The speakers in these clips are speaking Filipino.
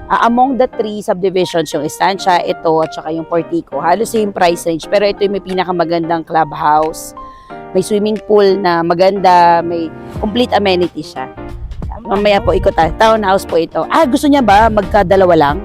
Among the three subdivisions, yung estancia, ito, at saka yung portico, halos same price range. Pero ito yung may pinakamagandang clubhouse. May swimming pool na maganda, may complete amenities siya. Mamaya po, ikot tayo. Townhouse po ito. Gusto niya ba magkadalawa lang?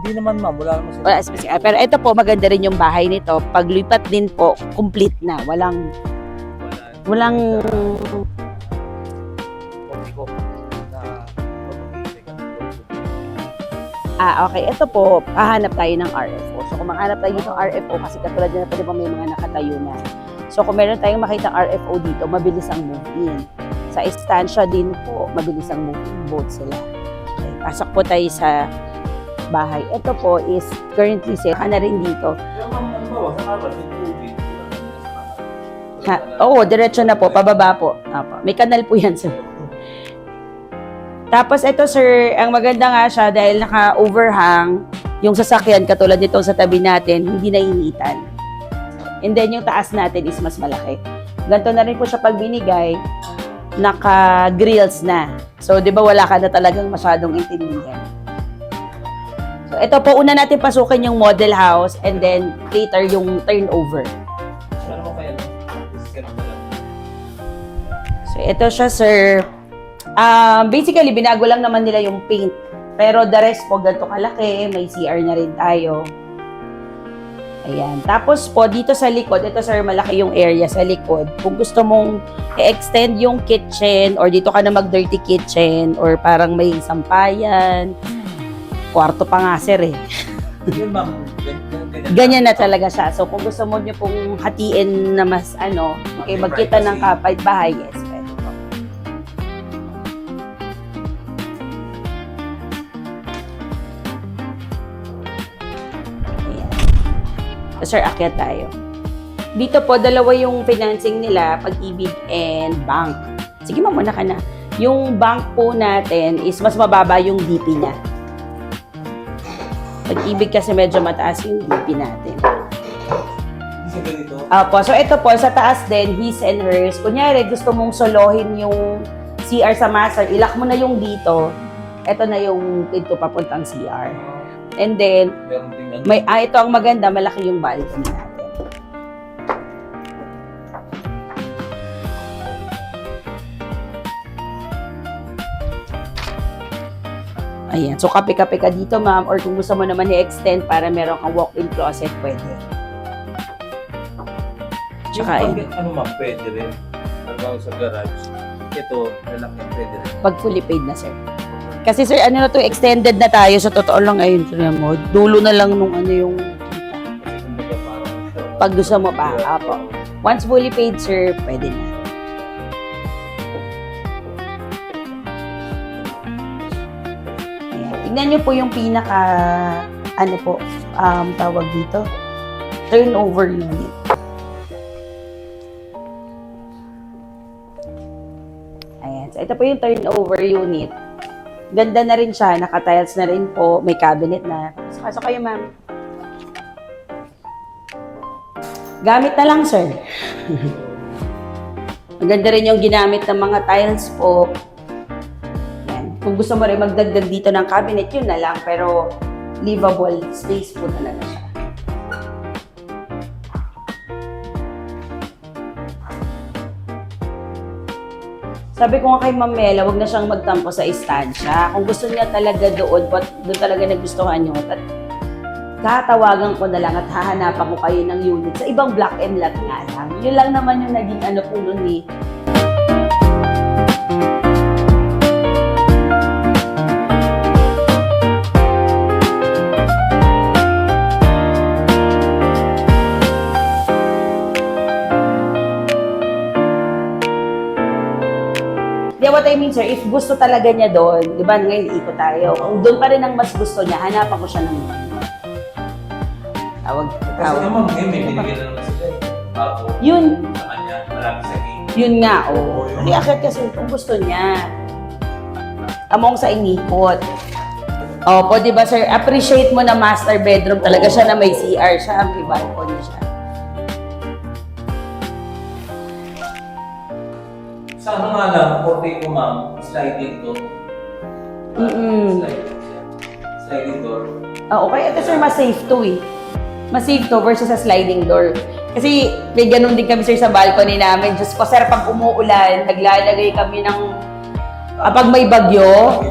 Hindi naman ma'am, wala naman sila. Wala specific. Pero ito po, maganda rin yung bahay nito. Paglipat din po, complete na. Walang okay. Ito po, hahanap tayo ng RFO. So, kung makahanap tayo ng RFO, kasi katulad na pa may mga nakatayo na. So, kung meron tayong makita RFO dito, mabilis ang move-in. Sa estancia din po, mabilis ang move-in. Both sila. Okay, pasok po tayo sa bahay. Ito po is currently sale. Na rin dito. Oo, diretso na po. Pababa po. May kanal po yan, sir. Tapos ito sir, ang maganda nga siya dahil naka-overhang yung sasakyan katulad nito sa tabi natin, hindi nainitan. And then yung taas natin is mas malaki. Ganito na rin po siya pag binigay, naka-grills na. So 'di ba wala ka na talagang masyadong intindihan. So ito po, una natin pasukin yung model house and then later yung turnover. So ito siya sir. Basically, binago lang naman nila yung paint. Pero the rest po, ganito kalaki. May CR na rin tayo. Ayan. Tapos po, dito sa likod, ito sir, malaki yung area sa likod. Kung gusto mong i-extend yung kitchen, or dito ka na mag-dirty kitchen, or parang may sampayan, kwarto pa nga sir eh. Yun ma'am, Ganyan na talaga siya. So, kung gusto mo nyo pong hatiin na mas magkita ng kapit bahay, yes. Sir, akyat tayo. Dito po, dalawa yung financing nila, Pag-ibig and bank. Sige, mamuna ka na. Yung bank po natin is mas mababa yung DP niya. Pag-ibig kasi medyo mataas yung DP natin. So ito po, sa taas din, his and hers. Kunyari, gusto mong solohin yung CR sa master, ilak mo na yung dito. Ito na yung pinto papuntang CR. And then, ito ang maganda, malaki yung balcony natin. Ayan, so kape-kape ka dito ma'am, or kung gusto mo naman i-extend para meron kang walk-in closet, pwede. Tsaka ano ma'am, pwede rin. Hanggang sa garage. Ito, lalaki pwede rin. Pag fully paid na sir. Kasi sir, na to, extended na tayo. Sa totoo lang ayun, mo. Dulo na lang nung yung pag gusto mo pa. Apo. Once fully paid, sir, pwede na. Ayan. Tignan nyo po yung pinaka, tawag dito, turnover unit. Ayan. So, ito po yung turnover unit. Ganda na rin siya, naka-tiles na rin po, may cabinet na. Pasok kayo, ma'am. Gamit na lang, sir. Maganda rin yung ginamit ng mga tiles po. Yan. Kung gusto mo rin magdagdag dito ng cabinet, yun na lang. Pero, livable space po talaga siya. Sabi ko nga kay Ma'am Mela, huwag na siyang magtampo sa estancia. Kung gusto niya talaga doon talaga nagustuhan niyo, at tatawagan ko na lang at hahanapan ko kayo ng unit sa ibang block and lot nga lang. Yun lang naman yung naging po nun eh. What I mean, sir, if gusto talaga niya doon, di ba, ngayon ikot tayo. Kung doon pa rin ang mas gusto niya, hanapan ko siya ng tawag. Kasi naman, ngayon may binigyan na naman sila eh. Yun. Sa kanya, marami sa game. Yun nga, Hindi akit kasi kung gusto niya. Among sa inikot. Opo, di ba, sir, appreciate mo na master bedroom talaga siya na may CR siya, may balcony siya. Sa ano nga lang, porte ko ma'am, sliding to. Sliding door. Okay, ito sir, mas safe to eh. Mas safe to versus sa sliding door. Kasi may ganun din kami sir sa balcony namin. Diyos ko sir, pag umuulan, naglalagay kami ng pag may bagyo.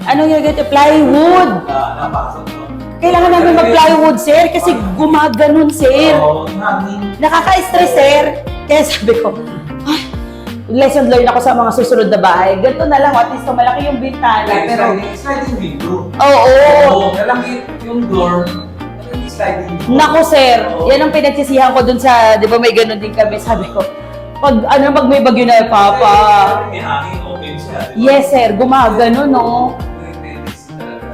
Ano yung plywood? Napasok mo. Kailangan namin mag-plywood sir kasi gumaganon sir. Oo, hangin. Nakaka-stress sir. Kaya sabi ko, ay, lesson learned ako sa mga susunod na bahay. Ganito na lang, at least malaki yung bintana. Pero, Sliding window. oo. Malaki yung door. Sliding door. Naku sir, yan ang pinagsisihan ko dun sa, di ba may ganun din kami, sabi ko, pag may bagyo na papa. May hangin, open siya. Yes sir, gumagano no.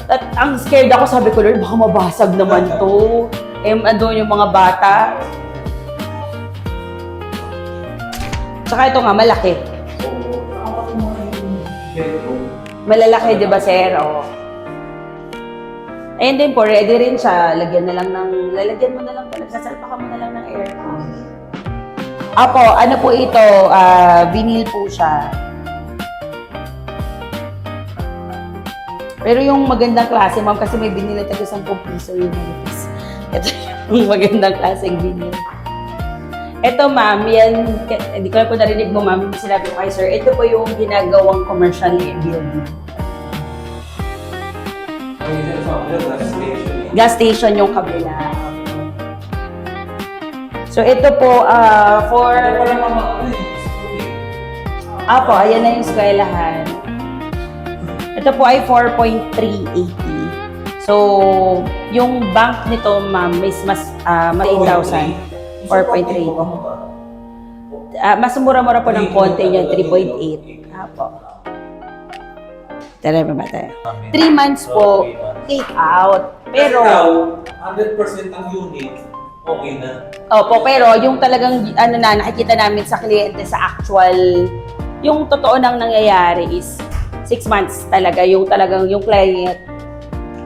At ang scared ako, sabi ko, Lord, baka mabasag naman to. Andun yung mga bata. Tsaka ito nga, malaki. Malalaki, di ba sir? Oo. And then po, ready rin siya. Lalagyan mo na lang talaga, sasalpakan mo na lang ng aircon. Apo, ano po ito? Vinyl po siya. Pero yung magandang klase, ma'am, kasi may vinyl na taga 10 piso yung manipis. Ito yung magandang klaseng vinyl. Ito, ma'am, yan, hindi ko na po narinig mo, ma'am, sinabi ko kay sir, ito po yung ginagawang commercial building. Gas station yung kabila. So, ito po, Apo, ayan na yung eskwelahan. Ito po ay 4.380. So, yung bank nito, ma'am, is mas 8,000. 4.3. Mas mura-mura po ng konti niya, 3.8. Apo. Tara ba tayo? 3 months po, take out. Pero, 100% ang unit, okay na. opo, pero yung talagang, nakikita namin sa kliyente sa actual, yung totoo nang nangyayari is 6 months talaga, yung client,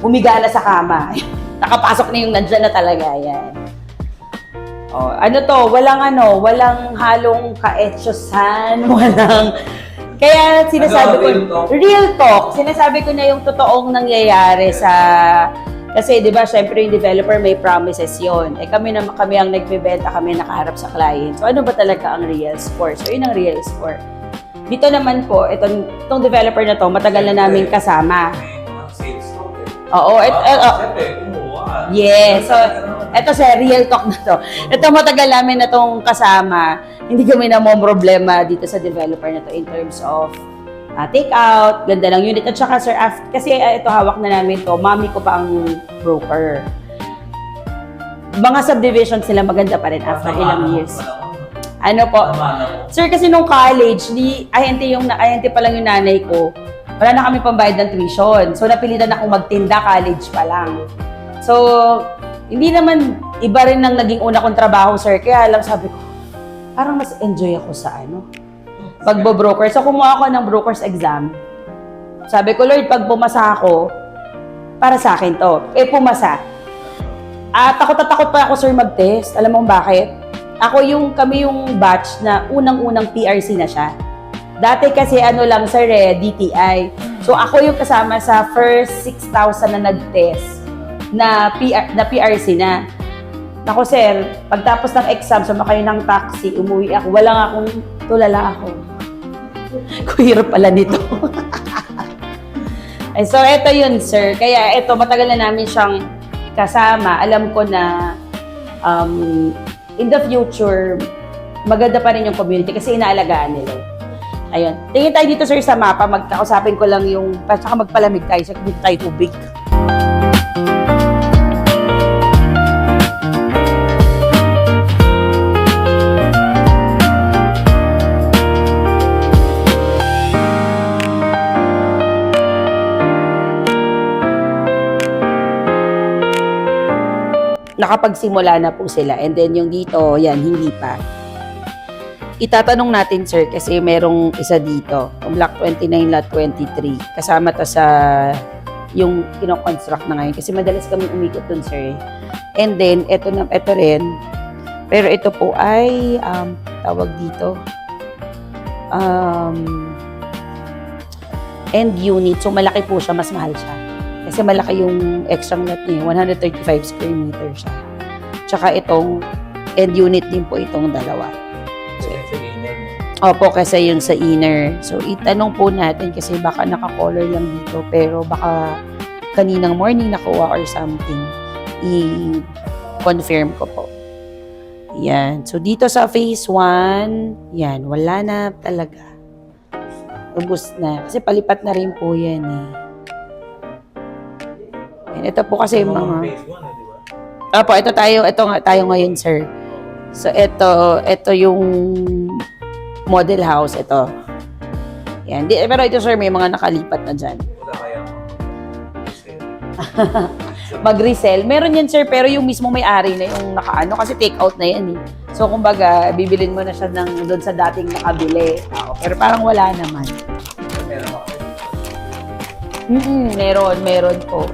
humiga na sa kama. Nakapasok na yung nandyan na talaga, yan. Oh, walang halong kaetsyosan, kaya sinasabi ko, real talk, sinasabi ko na yung totoong nangyayari kasi di ba, syempre yung developer may promises yon. Kami ang nagbebenta, kami nakaharap sa client. So ano ba talaga ang real score? So yun ang real score. Dito naman po, itong developer na to, matagal na namin kasama. Oo, yes. So, ito sa real talk na to. Ito matagal namin na tong kasama. Hindi kami na problema dito sa developer na to in terms of take out, ganda ng unit. At saka sir, kasi ito hawak na namin to, mami ko pa ang broker. Mga subdivisions sila maganda pa rin after ilang years. Ano po? Sir, kasi nung college, INT pa lang yung nanay ko. Wala na kami pambayad ng tuition. So, napilitan akong magtinda, college pa lang. So, hindi naman iba rin ng naging una kong trabaho, sir. Kaya lang sabi ko, parang mas enjoy ako sa pagbo-broker. So, kumuha ako ng broker's exam. Sabi ko, Lord, pag pumasa ako, para sa akin to. Pumasa. Takot na takot pa ako, sir, mag-test. Alam mo bakit? Kami yung batch na unang-unang PRC na siya. Dati kasi lang sir DTI. So ako yung kasama sa first 6,000 na nag-test na PRC na. Nako sir, pagtapos ng exam, sumakay ng taxi, umuwi ako. Tulala ako. Kuhirap pala nito. So eto yun sir. Kaya eto, matagal na namin siyang kasama. Alam ko na in the future, maganda pa rin yung community kasi inaalagaan nila. Ayun. Tingin tayo dito sir sa mapa, magkakausapin ko lang saka magpalamig tayo, saka dito tayo tubig. Nakapagsimula na po sila. And then yung dito, yan, hindi pa. Itatanong natin, sir, kasi merong isa dito. Block 29, lot 23. Kasama to sa yung kinoconstruct na ngayon. Kasi madalas kami umikot dun, sir. And then, ito rin. Pero ito po ay, tawag dito, end unit. So, malaki po siya, mas mahal siya. Kasi malaki yung extra net niya, 135 square meter siya. Tsaka itong end unit din po itong dalawa. Kasi sa inner mo. Opo, kasi yung sa inner. So, itanong po natin kasi baka naka-color lang dito, pero baka kaninang morning nakuha or something. I-confirm ko po. Yan. So, dito sa phase 1, yan, wala na talaga. Ubus na. Kasi palipat na rin po yan eh. Yan. Ito po kasi yung mga... Phase 1 di ba? Opo, ito nga tayo ngayon, sir. So, ito yung model house, ito. Yan. Pero ito, sir, may mga nakalipat na dyan. Wala kaya Mag-resell. Meron yan, sir, pero yung mismo may-ari na yung nakaano, kasi take-out na yan eh. So, kumbaga, bibilin mo na siya doon sa dating nakabili. Pero parang wala naman. meron ako. Meron po.